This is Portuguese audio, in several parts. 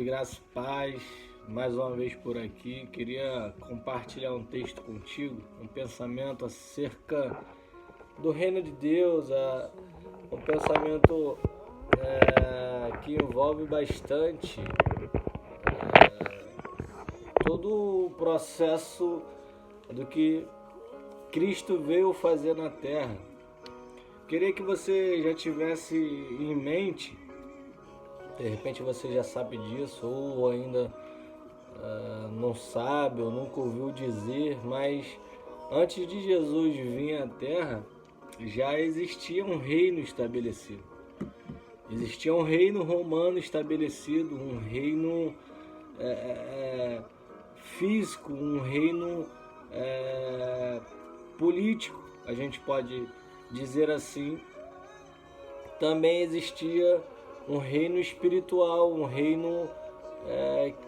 graça e paz, mais uma vez por aqui. Queria compartilhar um texto contigo, um pensamento acerca do reino de Deus, um pensamento que envolve bastante todo o processo do que Cristo veio fazer na Terra. Queria que você já tivesse em mente, de repente você já sabe disso, ou ainda não sabe, ou nunca ouviu dizer, mas antes de Jesus vir à Terra, já existia um reino estabelecido. Existia um reino romano estabelecido, um reino físico, um reino político, a gente pode dizer assim. Também existia um reino espiritual, um reino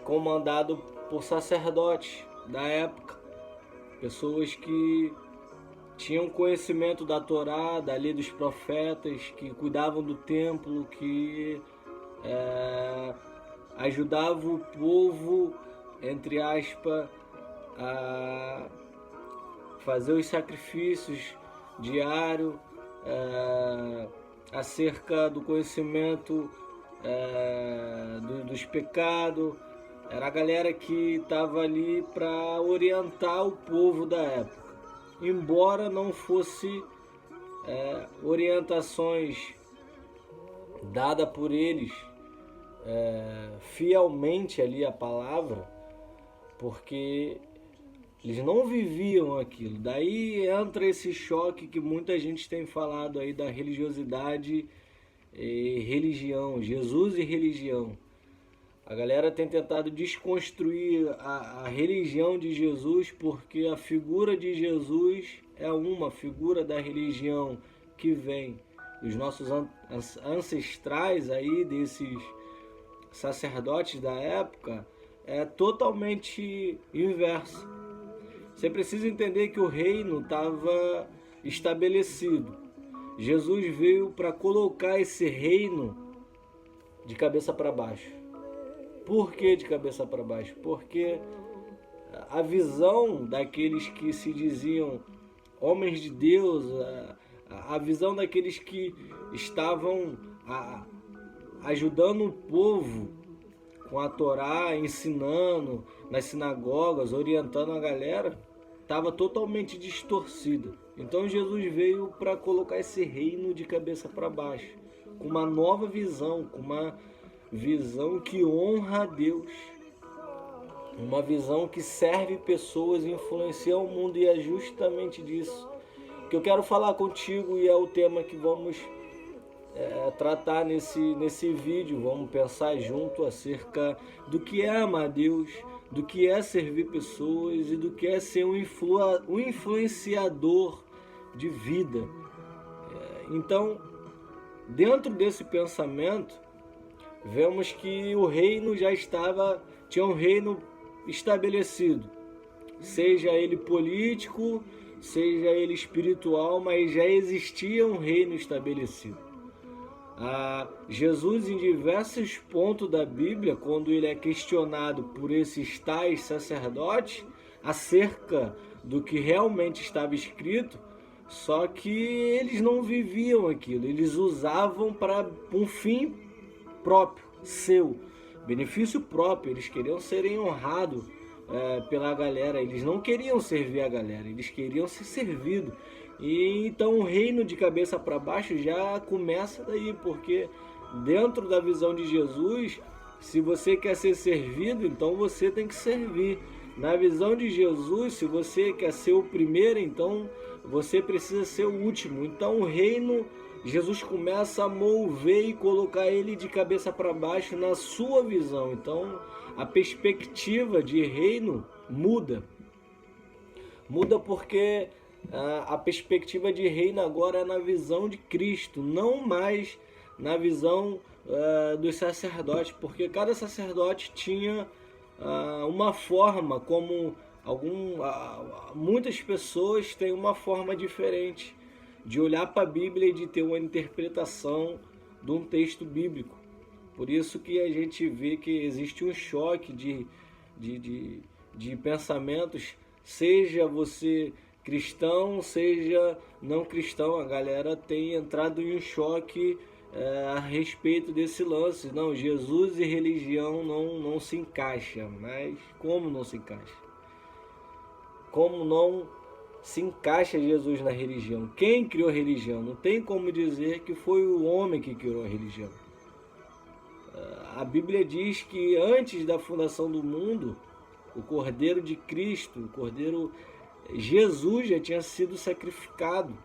comandado por sacerdotes da época, pessoas que tinham conhecimento da Torá, da lei dos profetas, que cuidavam do templo, que ajudavam o povo, entre aspas, a fazer os sacrifícios diários, acerca do conhecimento dos pecados. Era a galera que estava ali para orientar o povo da época. Embora não fosse orientações dadas por eles fielmente ali a palavra, porque eles não viviam aquilo. Daí entra esse choque que muita gente tem falado aí da religiosidade e religião, Jesus e religião. A galera tem tentado desconstruir a religião de Jesus, porque a figura de Jesus é uma figura da religião que vem dos nossos ancestrais aí, desses sacerdotes da época, é totalmente inverso. Você precisa entender que o reino estava estabelecido. Jesus veio para colocar esse reino de cabeça para baixo. Por que de cabeça para baixo? Porque a visão daqueles que se diziam homens de Deus, a visão daqueles que estavam ajudando o povo com a Torá, ensinando nas sinagogas, orientando a galera, estava totalmente distorcida. Então Jesus veio para colocar esse reino de cabeça para baixo, com uma nova visão, com uma visão que honra a Deus, uma visão que serve pessoas e influencia o mundo. E é justamente disso que eu quero falar contigo, e é o tema que vamos tratar nesse vídeo. Vamos pensar junto acerca do que é amar a Deus, do que é servir pessoas e do que é ser um influenciador de vida. Então, dentro desse pensamento, vemos que o reino tinha um reino estabelecido, seja ele político, seja ele espiritual, mas já existia um reino estabelecido. Jesus, em diversos pontos da Bíblia, quando ele é questionado por esses tais sacerdotes acerca do que realmente estava escrito, só que eles não viviam aquilo, eles usavam para um fim próprio, seu benefício próprio. Eles queriam serem honrados pela galera, eles não queriam servir a galera, eles queriam ser servidos. E então o reino de cabeça para baixo já começa daí, porque dentro da visão de Jesus, se você quer ser servido, então você tem que servir. Na visão de Jesus, se você quer ser o primeiro, então você precisa ser o último. Então o reino, Jesus começa a mover e colocar ele de cabeça para baixo na sua visão. Então a perspectiva de reino muda. Muda porque a perspectiva de reino agora é na visão de Cristo, não mais na visão dos sacerdotes, porque cada sacerdote tinha uma forma, como muitas pessoas têm uma forma diferente de olhar para a Bíblia e de ter uma interpretação de um texto bíblico. Por isso que a gente vê que existe um choque de pensamentos, seja você cristão, seja não cristão. A galera tem entrado em um choque a respeito desse lance. Não, Jesus e religião não se encaixa. Mas como não se encaixa? Como não se encaixa Jesus na religião? Quem criou a religião? Não tem como dizer que foi o homem que criou a religião. A Bíblia diz que antes da fundação do mundo, o Cordeiro de Cristo, o Cordeiro Jesus já tinha sido sacrificado.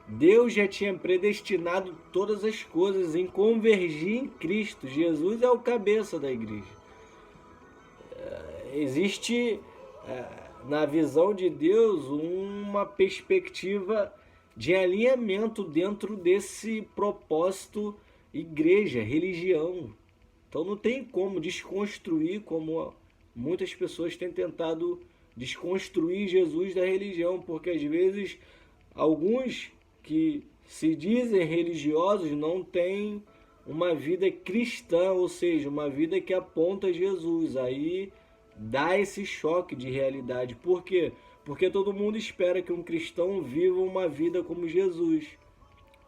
Deus já tinha predestinado todas as coisas em convergir em Cristo. Jesus é o cabeça da igreja. Existe, na visão de Deus, uma perspectiva de alinhamento dentro desse propósito igreja, religião. Então não tem como desconstruir, como muitas pessoas têm tentado desconstruir Jesus da religião, porque às vezes alguns que se dizem religiosos não têm uma vida cristã, ou seja, uma vida que aponta a Jesus. Aí dá esse choque de realidade. Por quê? Porque todo mundo espera que um cristão viva uma vida como Jesus,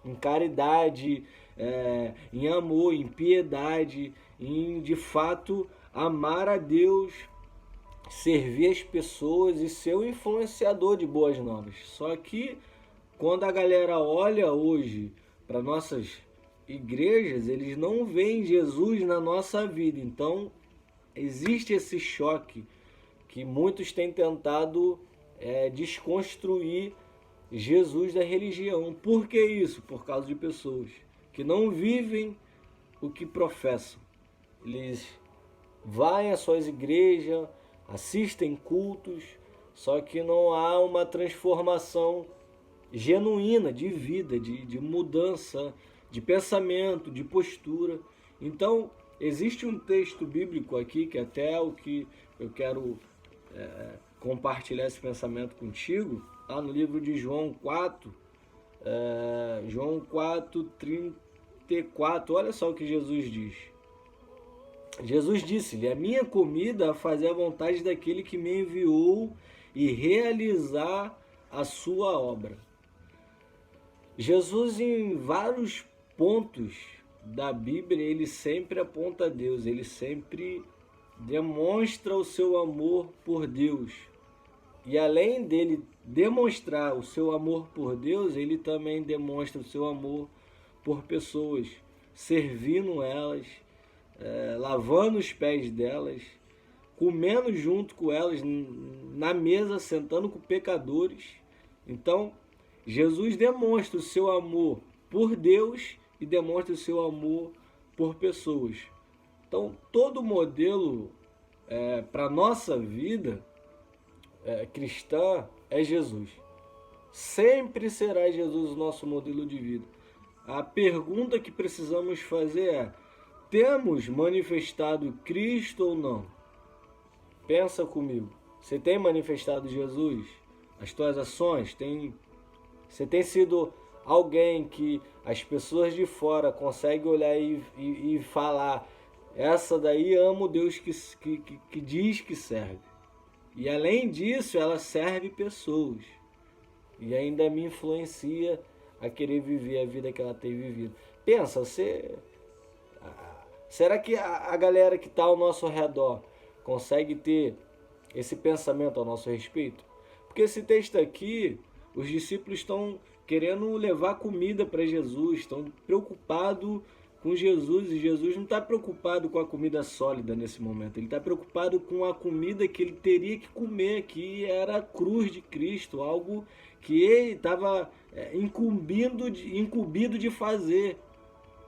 em caridade, em amor, em piedade, em de fato amar a Deus, servir as pessoas e ser um influenciador de boas novas. Só que quando a galera olha hoje para nossas igrejas, eles não veem Jesus na nossa vida. Então existe esse choque que muitos têm tentado desconstruir Jesus da religião. Por que isso? Por causa de pessoas que não vivem o que professam. Eles vão às suas igrejas, assistem cultos, só que não há uma transformação genuína de vida, de mudança, de pensamento, de postura. Então, existe um texto bíblico aqui, que até é o que eu quero compartilhar esse pensamento contigo, lá no livro de João 4, João 4, 34, olha só o que Jesus diz. Jesus disse-lhe: a minha comida é fazer a vontade daquele que me enviou e realizar a sua obra. Jesus, em vários pontos da Bíblia, ele sempre aponta a Deus, ele sempre demonstra o seu amor por Deus. E além dele demonstrar o seu amor por Deus, ele também demonstra o seu amor por pessoas, servindo elas, lavando os pés delas, comendo junto com elas na mesa, sentando com pecadores. Então, Jesus demonstra o seu amor por Deus e demonstra o seu amor por pessoas. Então, todo modelo para a nossa vida cristã é Jesus. Sempre será Jesus o nosso modelo de vida. A pergunta que precisamos fazer é: temos manifestado Cristo ou não? Pensa comigo. Você tem manifestado Jesus? As tuas ações? Você tem sido alguém que as pessoas de fora conseguem olhar e falar: essa daí ama o Deus que diz que serve. E além disso, ela serve pessoas. E ainda me influencia a querer viver a vida que ela tem vivido. Pensa, será que a galera que está ao nosso redor consegue ter esse pensamento ao nosso respeito? Porque esse texto aqui, os discípulos estão querendo levar comida para Jesus, estão preocupados com Jesus, e Jesus não está preocupado com a comida sólida nesse momento, ele está preocupado com a comida que ele teria que comer, que era a cruz de Cristo, algo que ele estava incumbido de fazer,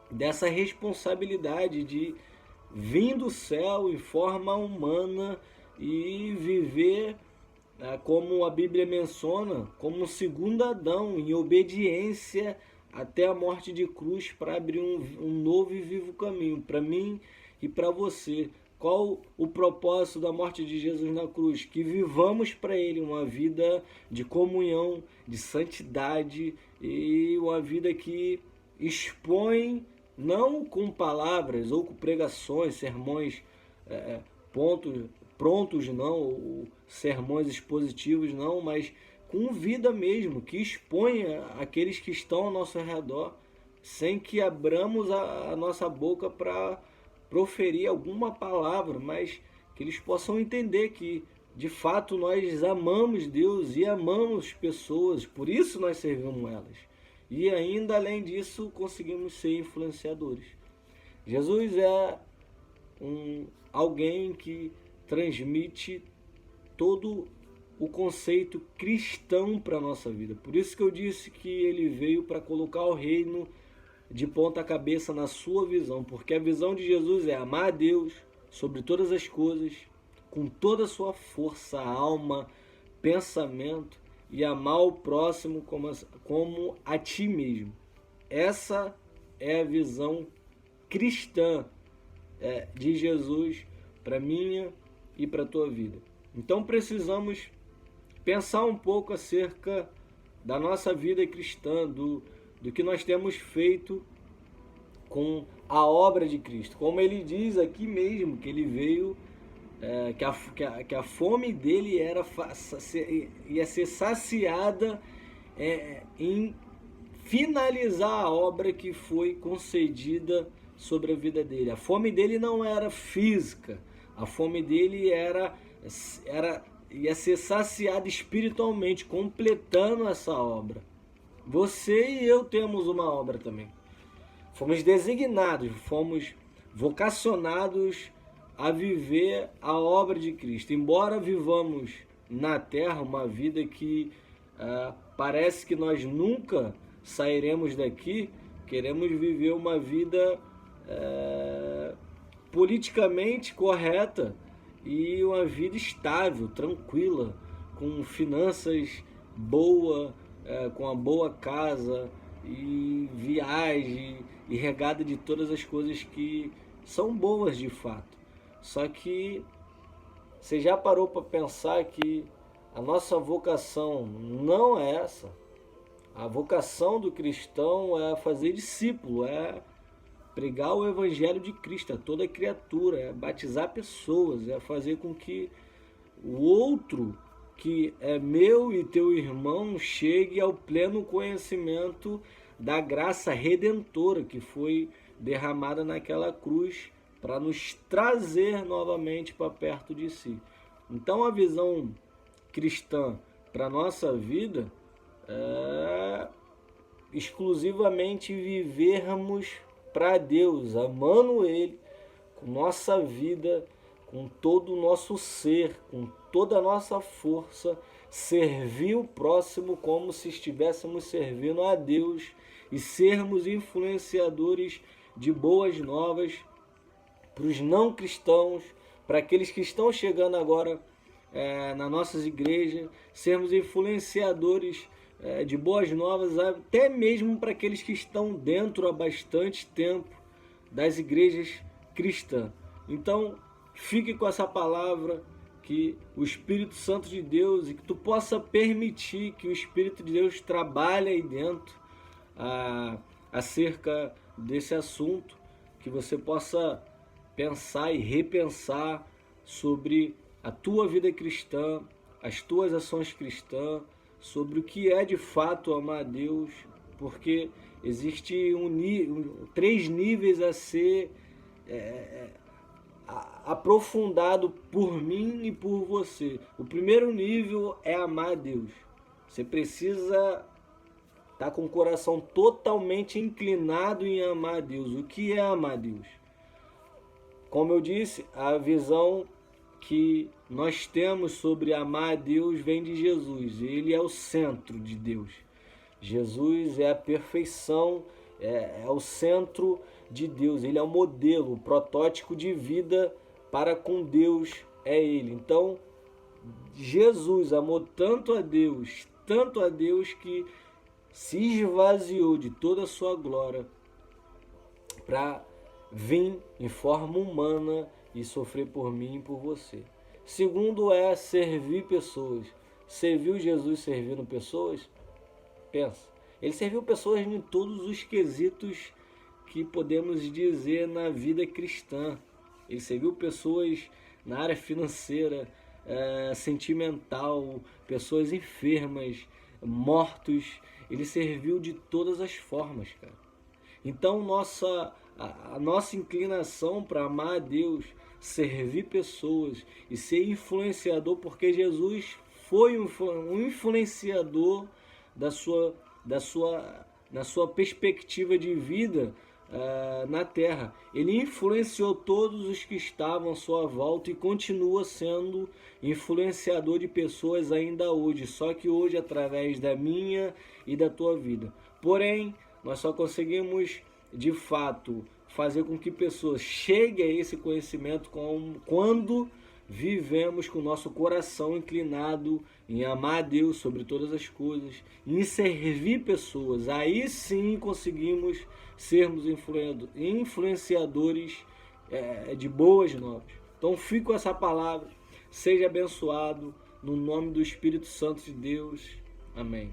dessa responsabilidade de vir do céu em forma humana e viver, como a Bíblia menciona, como um segundo Adão, em obediência até a morte de cruz, para abrir um novo e vivo caminho para mim e para você. Qual o propósito da morte de Jesus na cruz? Que vivamos para Ele uma vida de comunhão, de santidade, e uma vida que expõe não com palavras ou com pregações, sermões prontos não, ou sermões expositivos não, mas com vida mesmo, que exponha aqueles que estão ao nosso redor, sem que abramos a nossa boca para proferir alguma palavra, mas que eles possam entender que de fato nós amamos Deus e amamos pessoas, por isso nós servimos elas. E ainda além disso conseguimos ser influenciadores. Jesus é alguém que transmite todo o conceito cristão para a nossa vida. Por isso que eu disse que ele veio para colocar o reino de ponta cabeça na sua visão, porque a visão de Jesus é amar a Deus sobre todas as coisas, com toda a sua força, alma, pensamento, e amar o próximo como a ti mesmo. Essa é a visão cristã de Jesus para minha e para a tua vida. Então precisamos pensar um pouco acerca da nossa vida cristã, do que nós temos feito com a obra de Cristo. Como ele diz aqui mesmo, que ele veio, que a fome dele ia ser saciada em finalizar a obra que foi concedida sobre a vida dele. A fome dele não era física, a fome dele ia ser saciada espiritualmente, completando essa obra. Você e eu temos uma obra também. Fomos designados, fomos vocacionados a viver a obra de Cristo. Embora vivamos na terra uma vida que parece que nós nunca sairemos daqui, queremos viver uma vida politicamente correta e uma vida estável, tranquila, com finanças boas, com uma boa casa e viagem e regada de todas as coisas que são boas de fato. Só que você já parou para pensar que a nossa vocação não é essa? A vocação do cristão é fazer discípulo, é pregar o evangelho de Cristo a toda criatura, é batizar pessoas, é fazer com que o outro, que é meu e teu irmão, chegue ao pleno conhecimento da graça redentora que foi derramada naquela cruz para nos trazer novamente para perto de si. Então a visão cristã para a nossa vida é exclusivamente vivermos para Deus, amando Ele com nossa vida, com todo o nosso ser, com toda a nossa força, servir o próximo como se estivéssemos servindo a Deus e sermos influenciadores de boas novas para os não cristãos, para aqueles que estão chegando agora nas nossas igrejas, sermos influenciadores de boas novas, até mesmo para aqueles que estão dentro há bastante tempo das igrejas cristãs. Então, fique com essa palavra, que o Espírito Santo de Deus, e que tu possa permitir que o Espírito de Deus trabalhe aí dentro acerca desse assunto, que você possa pensar e repensar sobre a tua vida cristã, as tuas ações cristãs, sobre o que é de fato amar a Deus, porque existe 3 níveis a ser aprofundado por mim e por você. O primeiro nível é amar a Deus. Você precisa estar com o coração totalmente inclinado em amar a Deus. O que é amar a Deus? Como eu disse, a visão que nós temos sobre amar a Deus vem de Jesus. Ele é o centro de Deus. Jesus é a perfeição, é o centro de Deus. Ele é o modelo, o protótipo de vida para com Deus é Ele. Então, Jesus amou tanto a Deus que se esvaziou de toda a sua glória para vir em forma humana e sofrer por mim e por você. Segundo é servir pessoas. Serviu Jesus servindo pessoas? Pensa. Ele serviu pessoas em todos os quesitos que podemos dizer na vida cristã. Ele serviu pessoas na área financeira, sentimental, pessoas enfermas, mortos. Ele serviu de todas as formas, cara. Então a nossa inclinação para amar a Deus, servir pessoas e ser influenciador, porque Jesus foi um influenciador na sua perspectiva de vida na Terra. Ele influenciou todos os que estavam à sua volta e continua sendo influenciador de pessoas ainda hoje, só que hoje através da minha e da tua vida. Porém, nós só conseguimos de fato fazer com que pessoas cheguem a esse conhecimento quando vivemos com o nosso coração inclinado em amar a Deus sobre todas as coisas, em servir pessoas. Aí sim conseguimos sermos influenciadores de boas novas. Então fique com essa palavra, seja abençoado no nome do Espírito Santo de Deus. Amém.